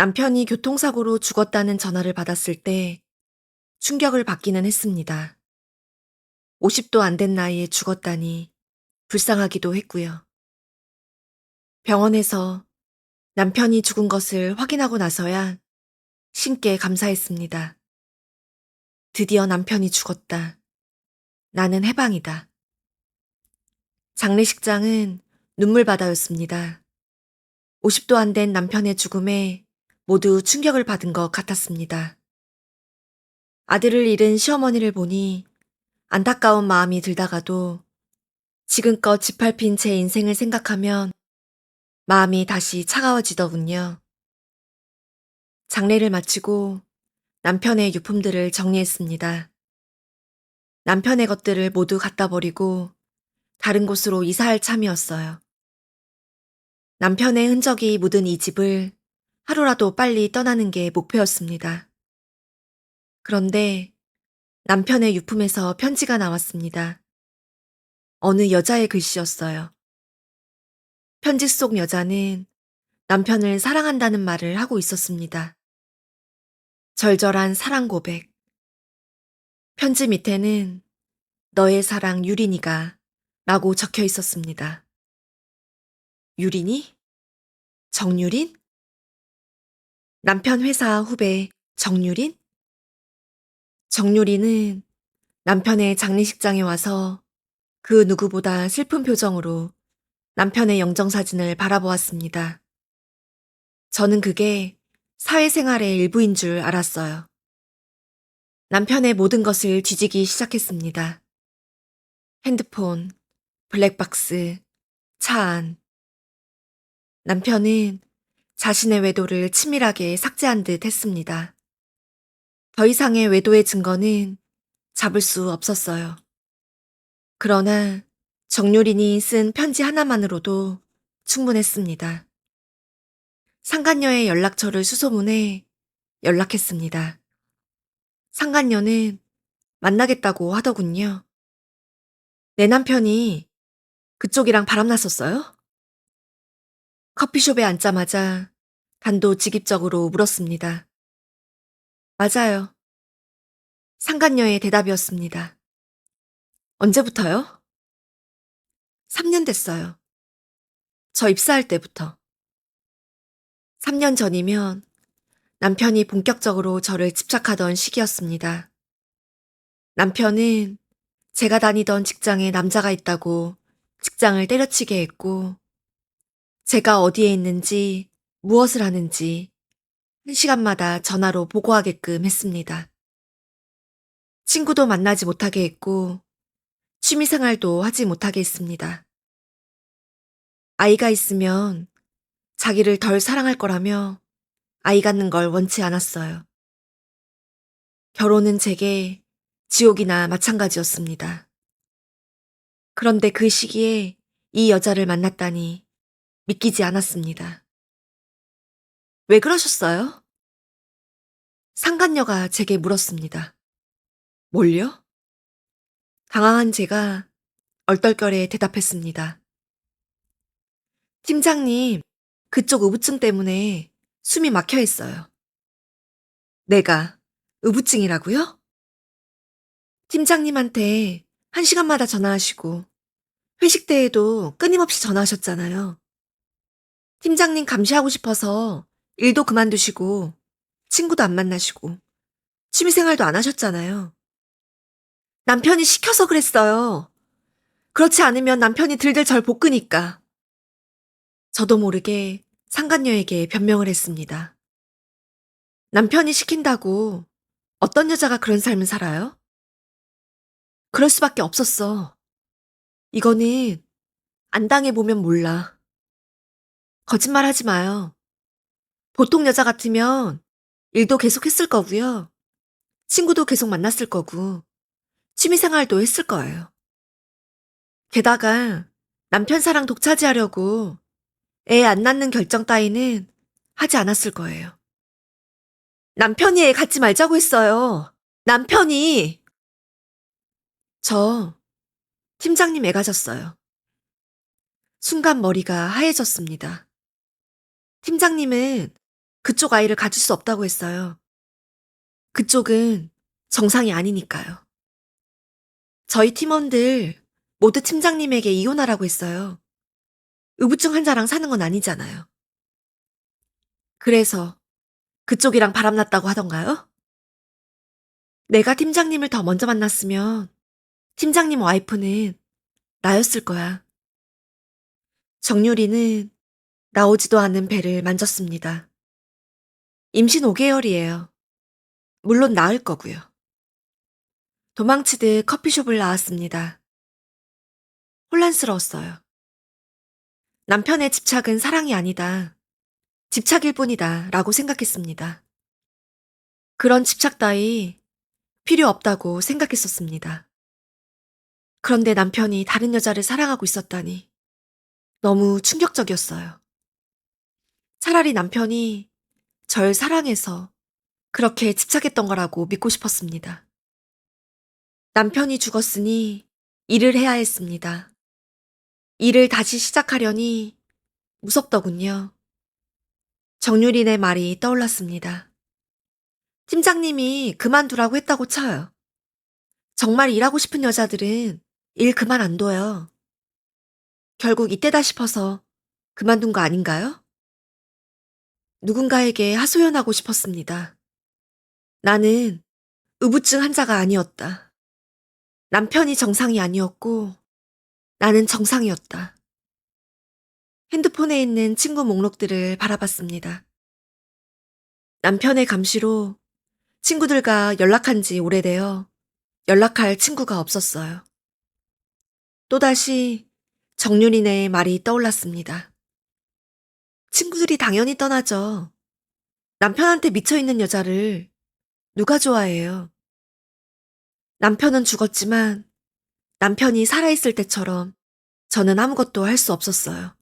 남편이 교통사고로 죽었다는 전화를 받았을 때 충격을 받기는 했습니다. 50도 안 된 나이에 죽었다니 불쌍하기도 했고요. 병원에서 남편이 죽은 것을 확인하고 나서야 신께 감사했습니다. 드디어 남편이 죽었다. 나는 해방이다. 장례식장은 눈물바다였습니다. 50도 안 된 남편의 죽음에 모두 충격을 받은 것 같았습니다. 아들을 잃은 시어머니를 보니 안타까운 마음이 들다가도 지금껏 짓밟힌 제 인생을 생각하면 마음이 다시 차가워지더군요. 장례를 마치고 남편의 유품들을 정리했습니다. 남편의 것들을 모두 갖다 버리고 다른 곳으로 이사할 참이었어요. 남편의 흔적이 묻은 이 집을 하루라도 빨리 떠나는 게 목표였습니다. 그런데 남편의 유품에서 편지가 나왔습니다. 어느 여자의 글씨였어요. 편지 속 여자는 남편을 사랑한다는 말을 하고 있었습니다. 절절한 사랑 고백. 편지 밑에는 너의 사랑 유린이가 라고 적혀 있었습니다. 유린이? 정유린? 남편 회사 후배 정유린? 정유린은 남편의 장례식장에 와서 그 누구보다 슬픈 표정으로 남편의 영정사진을 바라보았습니다. 저는 그게 사회생활의 일부인 줄 알았어요. 남편의 모든 것을 뒤지기 시작했습니다. 핸드폰, 블랙박스, 차 안. 남편은 자신의 외도를 치밀하게 삭제한 듯 했습니다. 더 이상의 외도의 증거는 잡을 수 없었어요. 그러나 정유린이 쓴 편지 하나만으로도 충분했습니다. 상간녀의 연락처를 수소문해 연락했습니다. 상간녀는 만나겠다고 하더군요. 내 남편이 그쪽이랑 바람났었어요? 커피숍에 앉자마자 단도직입적으로 물었습니다. 맞아요. 상간녀의 대답이었습니다. 언제부터요? 3년 됐어요. 저 입사할 때부터. 3년 전이면 남편이 본격적으로 저를 집착하던 시기였습니다. 남편은 제가 다니던 직장에 남자가 있다고 직장을 때려치게 했고, 제가 어디에 있는지, 무엇을 하는지 1시간마다 전화로 보고하게끔 했습니다. 친구도 만나지 못하게 했고, 취미생활도 하지 못하게 했습니다. 아이가 있으면 자기를 덜 사랑할 거라며 아이 갖는 걸 원치 않았어요. 결혼은 제게 지옥이나 마찬가지였습니다. 그런데 그 시기에 이 여자를 만났다니 믿기지 않았습니다. 왜 그러셨어요? 상간녀가 제게 물었습니다. 뭘요? 당황한 제가 얼떨결에 대답했습니다. 팀장님, 그쪽 의부증 때문에 숨이 막혀 있어요. 내가 의부증이라고요? 팀장님한테 1시간마다 전화하시고 회식 때에도 끊임없이 전화하셨잖아요. 팀장님 감시하고 싶어서 일도 그만두시고 친구도 안 만나시고 취미생활도 안 하셨잖아요. 남편이 시켜서 그랬어요. 그렇지 않으면 남편이 들들 절 볶으니까. 저도 모르게 상간녀에게 변명을 했습니다. 남편이 시킨다고 어떤 여자가 그런 삶을 살아요? 그럴 수밖에 없었어. 이거는 안 당해보면 몰라. 거짓말 하지 마요. 보통 여자 같으면 일도 계속 했을 거고요. 친구도 계속 만났을 거고, 취미생활도 했을 거예요. 게다가 남편 사랑 독차지하려고 애 안 낳는 결정 따위는 하지 않았을 거예요. 남편이 애 갖지 말자고 했어요. 남편이! 저 팀장님 애 가졌어요. 순간 머리가 하얘졌습니다. 팀장님은 그쪽 아이를 가질 수 없다고 했어요. 그쪽은 정상이 아니니까요. 저희 팀원들 모두 팀장님에게 이혼하라고 했어요. 의부증 환자랑 사는 건 아니잖아요. 그래서 그쪽이랑 바람났다고 하던가요? 내가 팀장님을 더 먼저 만났으면 팀장님 와이프는 나였을 거야. 정유리는 나오지도 않은 배를 만졌습니다. 임신 5개월이에요. 물론 나을 거고요. 도망치듯 커피숍을 나왔습니다. 혼란스러웠어요. 남편의 집착은 사랑이 아니다. 집착일 뿐이다. 라고 생각했습니다. 그런 집착 따위 필요 없다고 생각했었습니다. 그런데 남편이 다른 여자를 사랑하고 있었다니 너무 충격적이었어요. 차라리 남편이 절 사랑해서 그렇게 집착했던 거라고 믿고 싶었습니다. 남편이 죽었으니 일을 해야 했습니다. 일을 다시 시작하려니 무섭더군요. 정유린의 말이 떠올랐습니다. 팀장님이 그만두라고 했다고 쳐요. 정말 일하고 싶은 여자들은 일 그만 안 둬요. 결국 이때다 싶어서 그만둔 거 아닌가요? 누군가에게 하소연하고 싶었습니다. 나는 의부증 환자가 아니었다. 남편이 정상이 아니었고 나는 정상이었다. 핸드폰에 있는 친구 목록들을 바라봤습니다. 남편의 감시로 친구들과 연락한 지 오래되어 연락할 친구가 없었어요. 또다시 정윤이네 말이 떠올랐습니다. 친구들이 당연히 떠나죠. 남편한테 미쳐있는 여자를 누가 좋아해요? 남편은 죽었지만 남편이 살아있을 때처럼 저는 아무것도 할 수 없었어요.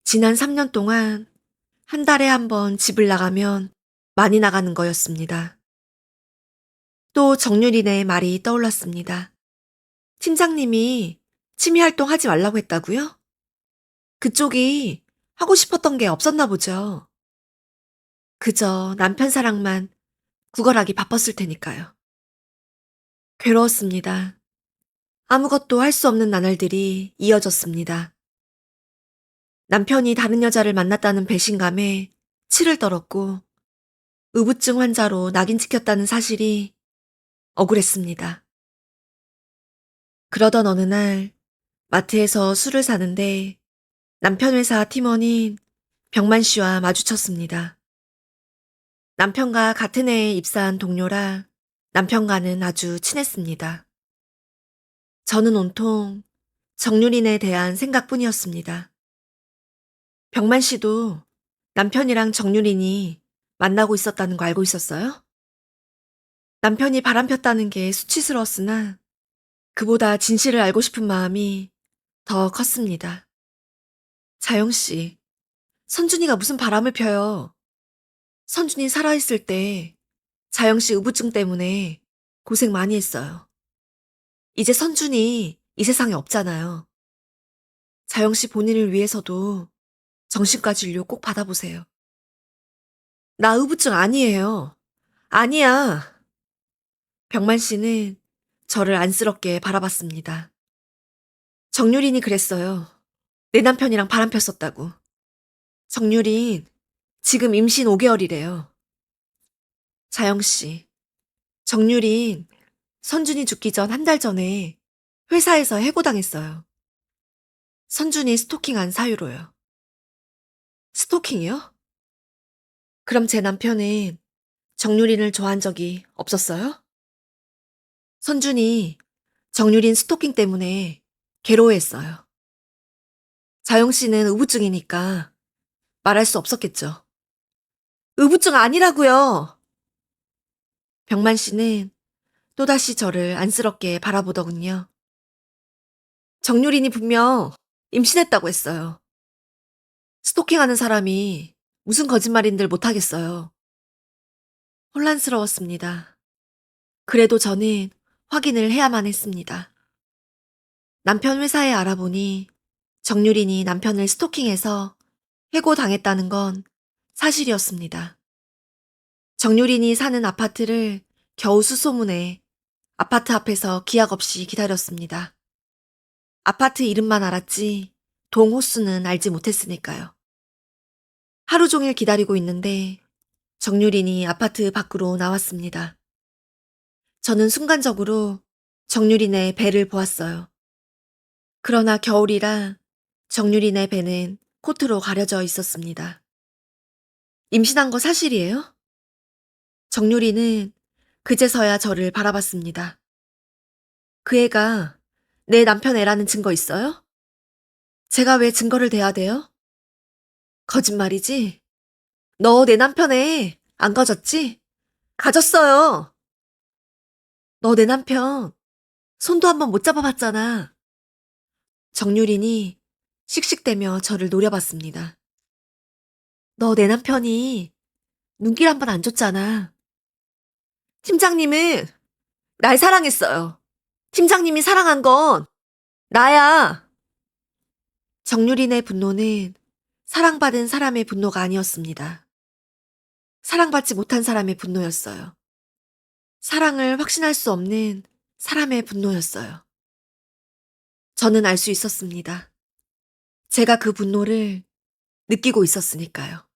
지난 3년 동안 한 달에 한 번 집을 나가면 많이 나가는 거였습니다. 또 정유린의 말이 떠올랐습니다. 팀장님이 취미 활동 하지 말라고 했다고요? 그쪽이 하고 싶었던 게 없었나 보죠. 그저 남편 사랑만 구걸하기 바빴을 테니까요. 괴로웠습니다. 아무것도 할 수 없는 나날들이 이어졌습니다. 남편이 다른 여자를 만났다는 배신감에 치를 떨었고 의부증 환자로 낙인 찍혔다는 사실이 억울했습니다. 그러던 어느 날 마트에서 술을 사는데 남편 회사 팀원인 병만 씨와 마주쳤습니다. 남편과 같은 해에 입사한 동료라 남편과는 아주 친했습니다. 저는 온통 정유린에 대한 생각뿐이었습니다. 병만 씨도 남편이랑 정유린이 만나고 있었다는 거 알고 있었어요? 남편이 바람폈다는 게 수치스러웠으나 그보다 진실을 알고 싶은 마음이 더 컸습니다. 자영 씨, 선준이가 무슨 바람을 펴요. 선준이 살아있을 때 자영 씨 의부증 때문에 고생 많이 했어요. 이제 선준이 이 세상에 없잖아요. 자영 씨 본인을 위해서도 정신과 진료 꼭 받아보세요. 나 의부증 아니에요. 아니야. 병만 씨는 저를 안쓰럽게 바라봤습니다. 정유린이 그랬어요. 내 남편이랑 바람 폈었다고. 정유린 지금 임신 5개월이래요. 자영 씨, 정유린 선준이 죽기 전 한 달 전에 회사에서 해고당했어요. 선준이 스토킹한 사유로요. 스토킹이요? 그럼 제 남편은 정유린을 좋아한 적이 없었어요? 선준이 정유린 스토킹 때문에 괴로워했어요. 자영 씨는 의부증이니까 말할 수 없었겠죠. 의부증 아니라고요. 병만 씨는 또다시 저를 안쓰럽게 바라보더군요. 정유린이 분명 임신했다고 했어요. 스토킹하는 사람이 무슨 거짓말인들 못하겠어요. 혼란스러웠습니다. 그래도 저는 확인을 해야만 했습니다. 남편 회사에 알아보니 정유린이 남편을 스토킹해서 해고당했다는 건 사실이었습니다. 정유린이 사는 아파트를 겨우 수소문해 아파트 앞에서 기약 없이 기다렸습니다. 아파트 이름만 알았지 동 호수는 알지 못했으니까요. 하루 종일 기다리고 있는데 정유린이 아파트 밖으로 나왔습니다. 저는 순간적으로 정유린의 배를 보았어요. 그러나 겨울이라 정유린의 배는 코트로 가려져 있었습니다. 임신한 거 사실이에요? 정유리는 그제서야 저를 바라봤습니다. 그 애가 내 남편 애라는 증거 있어요? 제가 왜 증거를 대야 돼요? 거짓말이지? 너 내 남편 애 안 가졌지? 가졌어요. 너 내 남편 손도 한번 못 잡아봤잖아. 정유린이 씩씩대며 저를 노려봤습니다. 너 내 남편이 눈길 한번 안 줬잖아. 팀장님은 날 사랑했어요. 팀장님이 사랑한 건 나야. 정유린의 분노는 사랑받은 사람의 분노가 아니었습니다. 사랑받지 못한 사람의 분노였어요. 사랑을 확신할 수 없는 사람의 분노였어요. 저는 알 수 있었습니다. 제가 그 분노를 느끼고 있었으니까요.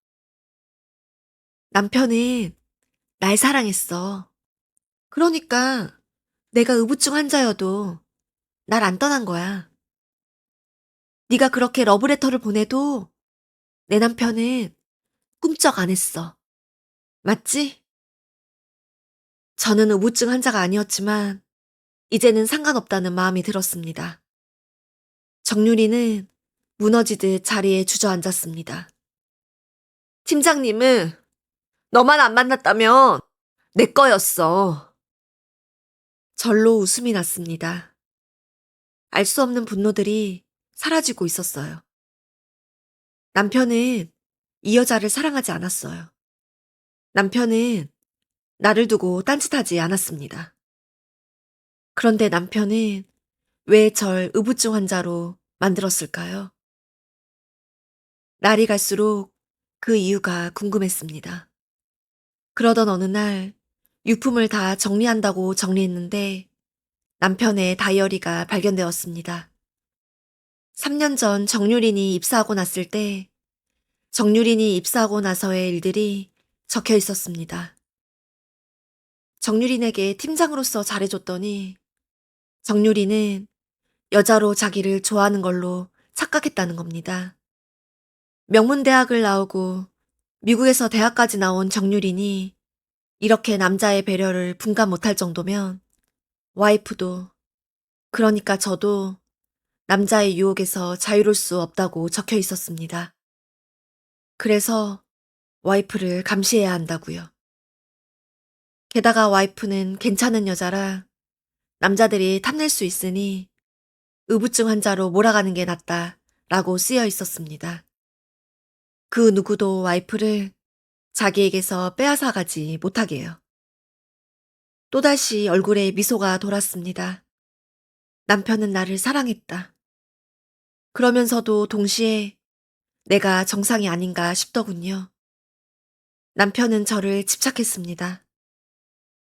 남편은 날 사랑했어. 그러니까 내가 의부증 환자여도 날 안 떠난 거야. 네가 그렇게 러브레터를 보내도 내 남편은 꿈쩍 안 했어. 맞지? 저는 우부증 환자가 아니었지만 이제는 상관없다는 마음이 들었습니다. 정유리는 무너지듯 자리에 주저앉았습니다. 팀장님은 너만 안 만났다면 내 거였어. 절로 웃음이 났습니다. 알 수 없는 분노들이 사라지고 있었어요. 남편은 이 여자를 사랑하지 않았어요. 남편은 나를 두고 딴짓하지 않았습니다. 그런데 남편은 왜 절 의부증 환자로 만들었을까요? 날이 갈수록 그 이유가 궁금했습니다. 그러던 어느 날 유품을 다 정리한다고 정리했는데 남편의 다이어리가 발견되었습니다. 3년 전 정유린이 입사하고 났을 때 정유린이 입사하고 나서의 일들이 적혀 있었습니다. 정유린에게 팀장으로서 잘해줬더니 정유린은 여자로 자기를 좋아하는 걸로 착각했다는 겁니다. 명문대학을 나오고 미국에서 대학까지 나온 정유린이 이렇게 남자의 배려를 분간 못할 정도면 와이프도, 그러니까 저도 남자의 유혹에서 자유로울 수 없다고 적혀 있었습니다. 그래서 와이프를 감시해야 한다고요. 게다가 와이프는 괜찮은 여자라 남자들이 탐낼 수 있으니 의부증 환자로 몰아가는 게 낫다라고 쓰여 있었습니다. 그 누구도 와이프를 자기에게서 빼앗아가지 못하게요. 또다시 얼굴에 미소가 돌았습니다. 남편은 나를 사랑했다. 그러면서도 동시에 내가 정상이 아닌가 싶더군요. 남편은 저를 집착했습니다.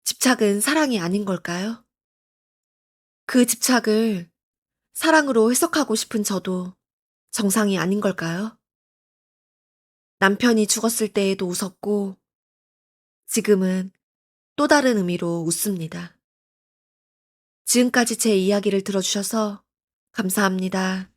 집착은 사랑이 아닌 걸까요? 그 집착을 사랑으로 해석하고 싶은 저도 정상이 아닌 걸까요? 남편이 죽었을 때에도 웃었고 지금은 또 다른 의미로 웃습니다. 지금까지 제 이야기를 들어주셔서 감사합니다.